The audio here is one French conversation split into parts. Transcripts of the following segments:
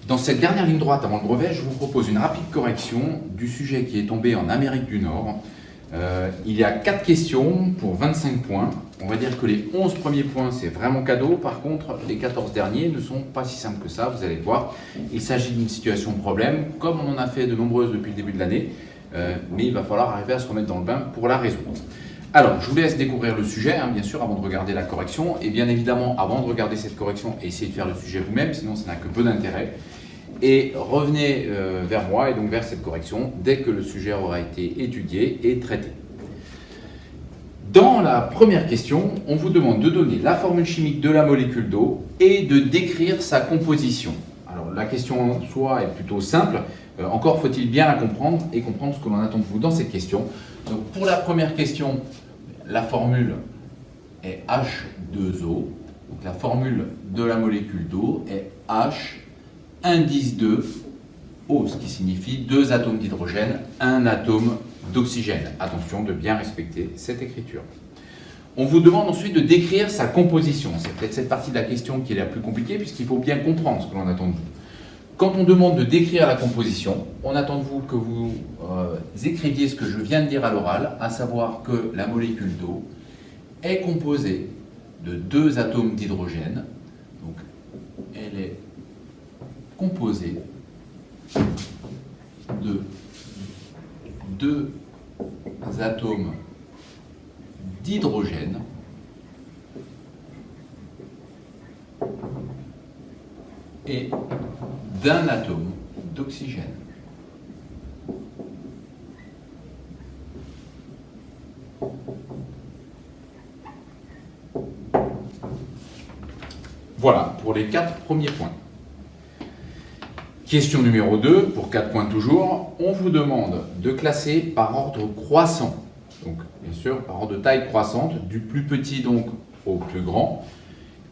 Dans cette dernière ligne droite avant le brevet, je vous propose une rapide correction du sujet qui est tombé en Amérique du Nord. Il y a 4 questions pour 25 points. On va dire que les 11 premiers points, c'est vraiment cadeau. Par contre, les 14 derniers ne sont pas si simples que ça, vous allez le voir. Il s'agit d'une situation de problème, comme on en a fait de nombreuses depuis le début de l'année. Mais il va falloir arriver à se remettre dans le bain pour la résoudre. Alors, je vous laisse découvrir le sujet, bien sûr, avant de regarder la correction. Et bien évidemment, avant de regarder cette correction, essayez de faire le sujet vous-même, sinon ça n'a que peu d'intérêt. Et revenez vers moi et donc vers cette correction dès que le sujet aura été étudié et traité. Dans la première question, on vous demande de donner la formule chimique de la molécule d'eau et de décrire sa composition. Alors, la question en soi est plutôt simple. Encore faut-il bien la comprendre et comprendre ce que l'on attend de vous dans cette question. Donc, pour la première question, la formule est H2O. Donc, la formule de la molécule d'eau est H indice 2 O, ce qui signifie 2 atomes d'hydrogène, 1 atome d'oxygène. Attention de bien respecter cette écriture. On vous demande ensuite de décrire sa composition. C'est peut-être cette partie de la question qui est la plus compliquée puisqu'il faut bien comprendre ce que l'on attend de vous. Quand on demande de décrire la composition, on attend de vous que vous écriviez ce que je viens de dire à l'oral, à savoir que la molécule d'eau est composée de 2 atomes d'hydrogène. Donc, elle est composée de 2 atomes d'hydrogène et d'un atome d'oxygène. Voilà pour les 4 premiers points. Question numéro 2, pour 4 points toujours, on vous demande de classer par ordre croissant. Donc, bien sûr, par ordre de taille croissante, du plus petit donc au plus grand,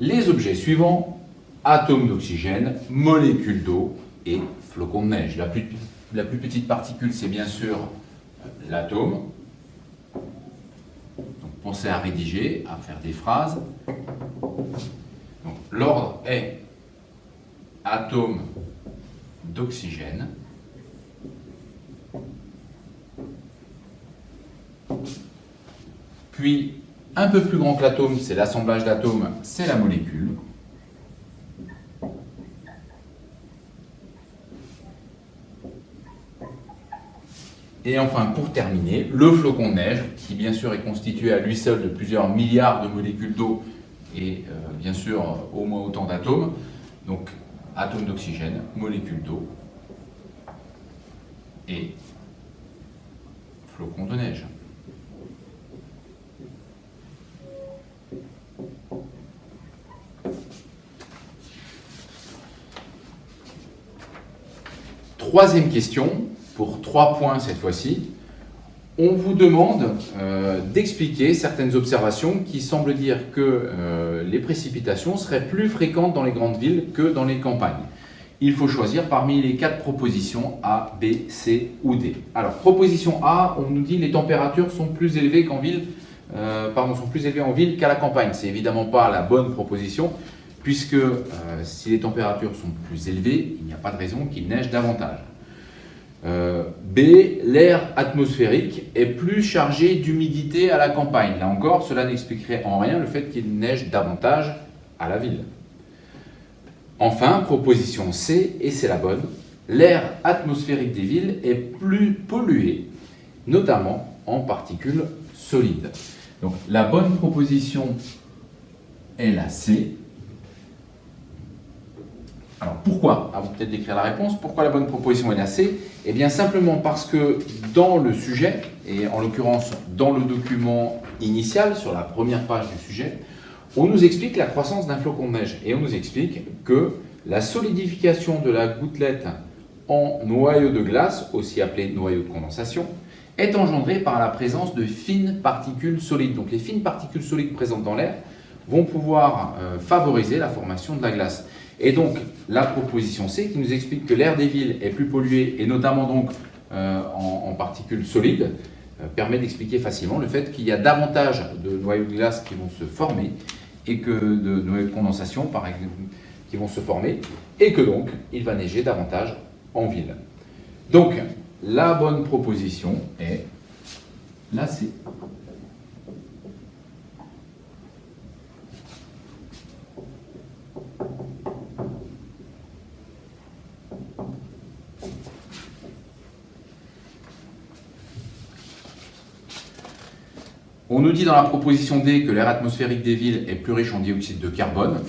les objets suivants: atomes d'oxygène, molécules d'eau et flocons de neige. La plus petite particule, c'est bien sûr l'atome. Donc, pensez à rédiger, à faire des phrases. Donc, l'ordre est atome d'oxygène, puis un peu plus grand que l'atome, c'est l'assemblage d'atomes, c'est la molécule. Et enfin, pour terminer, le flocon de neige, qui bien sûr est constitué à lui seul de plusieurs milliards de molécules d'eau et bien sûr au moins autant d'atomes. Donc, atome d'oxygène, molécule d'eau et flocon de neige. Troisième question, pour 3 points cette fois-ci. On vous demande d'expliquer certaines observations qui semblent dire que les précipitations seraient plus fréquentes dans les grandes villes que dans les campagnes. Il faut choisir parmi les 4 propositions A, B, C ou D. Alors, proposition A, on nous dit que les températures sont plus élevées qu'en ville, sont plus élevées en ville qu'à la campagne. C'est évidemment pas la bonne proposition, puisque si les températures sont plus élevées, il n'y a pas de raison qu'il neige davantage. B, l'air atmosphérique est plus chargé d'humidité à la campagne. Là encore, cela n'expliquerait en rien le fait qu'il neige davantage à la ville. Enfin, proposition C, et c'est la bonne, l'air atmosphérique des villes est plus pollué, notamment en particules solides. Donc la bonne proposition est la C. Alors pourquoi? Avant peut-être d'écrire la réponse, pourquoi la bonne proposition est la C? Eh bien simplement parce que dans le sujet, et en l'occurrence dans le document initial, sur la première page du sujet, on nous explique la croissance d'un flocon de neige. Et on nous explique que la solidification de la gouttelette en noyau de glace, aussi appelé noyau de condensation, est engendrée par la présence de fines particules solides. Donc les fines particules solides présentes dans l'air vont pouvoir favoriser la formation de la glace. Et donc, la proposition C qui nous explique que l'air des villes est plus pollué, et notamment donc en particules solides, permet d'expliquer facilement le fait qu'il y a davantage de noyaux de glace qui vont se former, et que de noyaux de condensation, par exemple, qui vont se former, et que donc il va neiger davantage en ville. Donc la bonne proposition est la C. On nous dit dans la proposition D que l'air atmosphérique des villes est plus riche en dioxyde de carbone.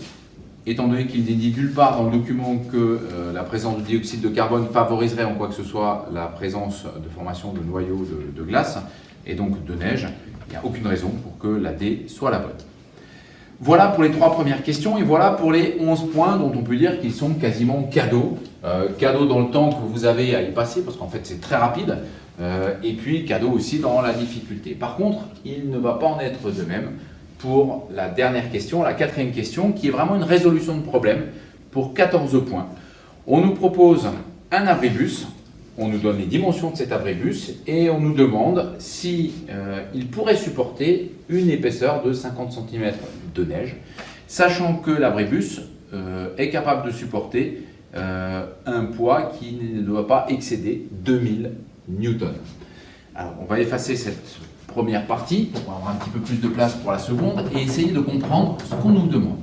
Étant donné qu'il n'est dit nulle part dans le document que la présence de dioxyde de carbone favoriserait en quoi que ce soit la présence de formation de noyaux de glace et donc de neige, il n'y a aucune raison pour que la D soit la bonne. Voilà pour les 3 premières questions et voilà pour les 11 points dont on peut dire qu'ils sont quasiment cadeaux. Cadeaux dans le temps que vous avez à y passer parce qu'en fait c'est très rapide. Et puis cadeau aussi dans la difficulté. Par contre, il ne va pas en être de même pour la dernière question, la 4e question, qui est vraiment une résolution de problème pour 14 points. On nous propose un abribus, on nous donne les dimensions de cet abribus et on nous demande si il pourrait supporter une épaisseur de 50 cm de neige, sachant que l'abribus est capable de supporter un poids qui ne doit pas excéder 2000 Newton. Alors, on va effacer cette première partie pour avoir un petit peu plus de place pour la seconde et essayer de comprendre ce qu'on nous demande.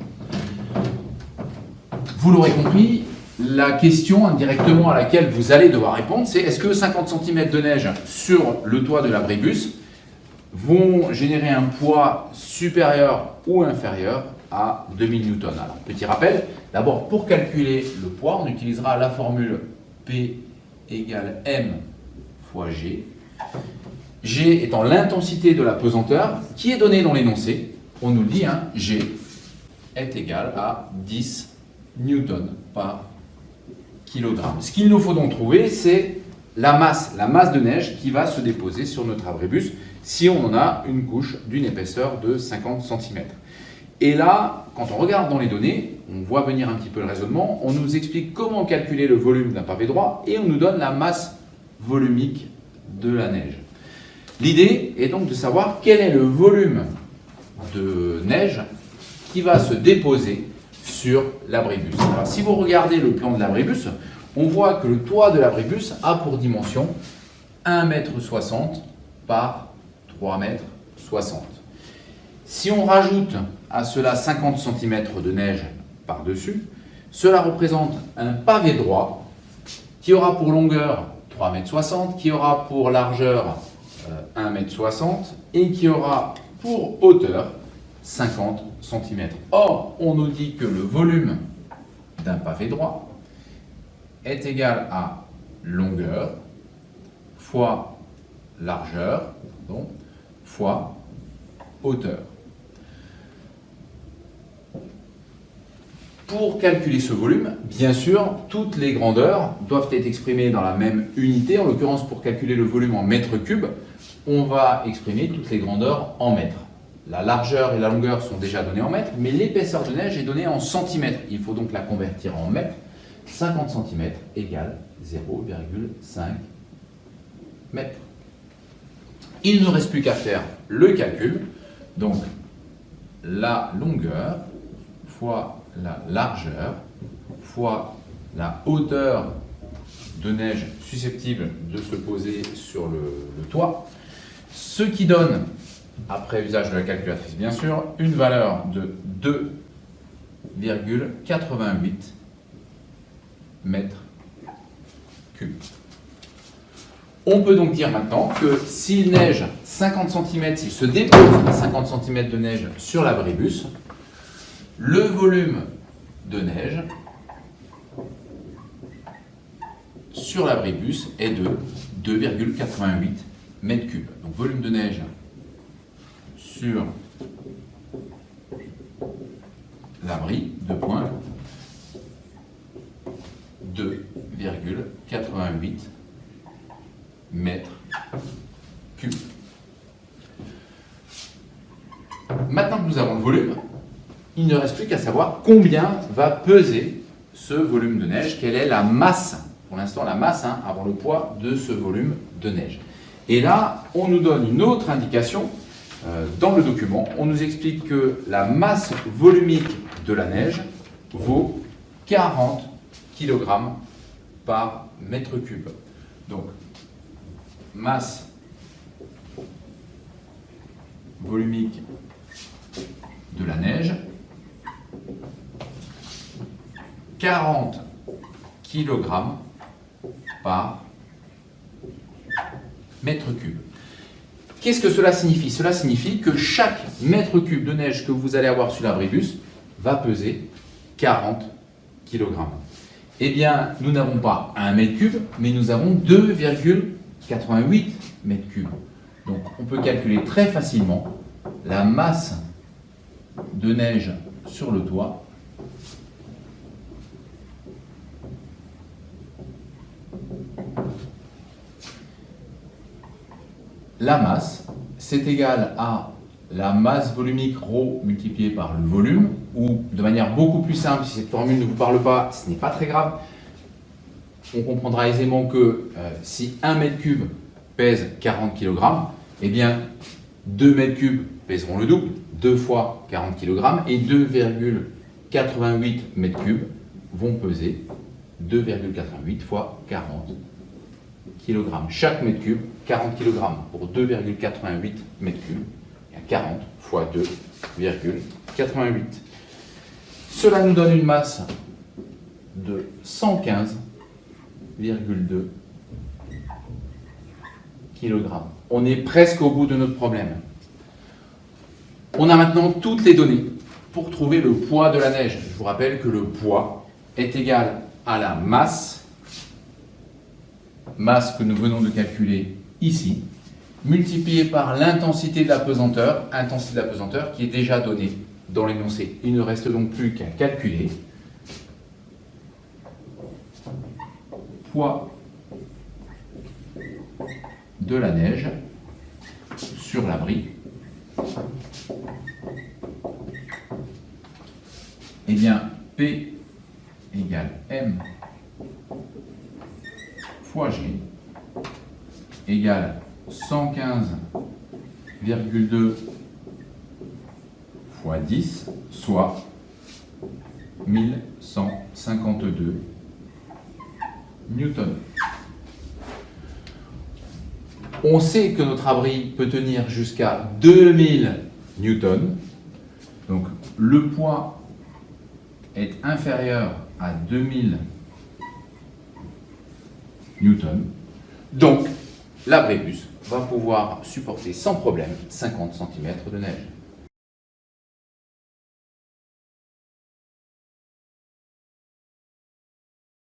Vous l'aurez compris, la question indirectement à laquelle vous allez devoir répondre, c'est est-ce que 50 cm de neige sur le toit de l'abribus vont générer un poids supérieur ou inférieur à 2000 Newton. Alors, petit rappel, d'abord pour calculer le poids, on utilisera la formule P égale M fois G. G étant l'intensité de la pesanteur qui est donnée dans l'énoncé. On nous dit G est égal à 10 newtons par kilogramme. Ce qu'il nous faut donc trouver, c'est la masse de neige qui va se déposer sur notre abribus si on en a une couche d'une épaisseur de 50 cm. Et là, quand on regarde dans les données, on voit venir un petit peu le raisonnement, on nous explique comment calculer le volume d'un pavé droit et on nous donne la masse volumique de la neige. L'idée est donc de savoir quel est le volume de neige qui va se déposer sur l'abribus. Alors, si vous regardez le plan de l'abribus, on voit que le toit de l'abribus a pour dimension 1,60 m par 3,60 m. Si on rajoute à cela 50 cm de neige par-dessus, cela représente un pavé droit qui aura pour longueur 3,60 m, qui aura pour largeur 1,60 m et qui aura pour hauteur 50 cm. Or, on nous dit que le volume d'un pavé droit est égal à longueur fois largeur fois hauteur. Pour calculer ce volume, bien sûr, toutes les grandeurs doivent être exprimées dans la même unité. En l'occurrence, pour calculer le volume en mètres cubes, on va exprimer toutes les grandeurs en mètres. La largeur et la longueur sont déjà données en mètres, mais l'épaisseur de neige est donnée en centimètres. Il faut donc la convertir en mètres. 50 cm égale 0,5 mètres. Il ne reste plus qu'à faire le calcul. Donc, la longueur fois la largeur fois la hauteur de neige susceptible de se poser sur le toit, ce qui donne, après usage de la calculatrice bien sûr, une valeur de 2,88 mètres cubes. On peut donc dire maintenant que s'il neige 50 cm, s'il se dépose 50 cm de neige sur l'abribus, le volume de neige sur l'abribus est de 2,88 mètres cubes. Donc volume de neige sur l'abri, 2,88 mètres cubes. Maintenant que nous avons le volume, il ne reste plus qu'à savoir combien va peser ce volume de neige, quelle est la masse, pour l'instant la masse, avant le poids de ce volume de neige. Et là, on nous donne une autre indication dans le document. On nous explique que la masse volumique de la neige vaut 40 kg par mètre cube. Donc, masse volumique de la neige, 40 kg par mètre cube. Qu'est-ce que cela signifie? Cela signifie que chaque mètre cube de neige que vous allez avoir sur l'abribus va peser 40 kg. Eh bien, nous n'avons pas 1 mètre cube, mais nous avons 2,88 mètres cubes. Donc, on peut calculer très facilement la masse de neige sur le toit. La masse, c'est égal à la masse volumique ρ multipliée par le volume, ou de manière beaucoup plus simple, si cette formule ne vous parle pas, ce n'est pas très grave. On comprendra aisément que si 1 mètre cube pèse 40 kg, eh bien 2 mètres cubes pèseront le double, 2 fois 40 kg, et 2,88 mètres cubes vont peser 2,88 fois 40 kg. Chaque mètre cube, 40 kg pour 2,88 mètres cubes, et 40 fois 2,88. Cela nous donne une masse de 115,2 kg. On est presque au bout de notre problème. On a maintenant toutes les données pour trouver le poids de la neige. Je vous rappelle que le poids est égal à la masse que nous venons de calculer ici, multipliée par l'intensité de l'apesanteur, qui est déjà donnée dans l'énoncé. Il ne reste donc plus qu'à calculer poids de la neige sur l'abri. Eh bien, P égale M fois G égale 115,2 fois 10, soit 1152 newtons. On sait que notre abri peut tenir jusqu'à 2000 newtons. Donc le poids est inférieur à 2000 newtons. Donc l'abribus va pouvoir supporter sans problème 50 cm de neige.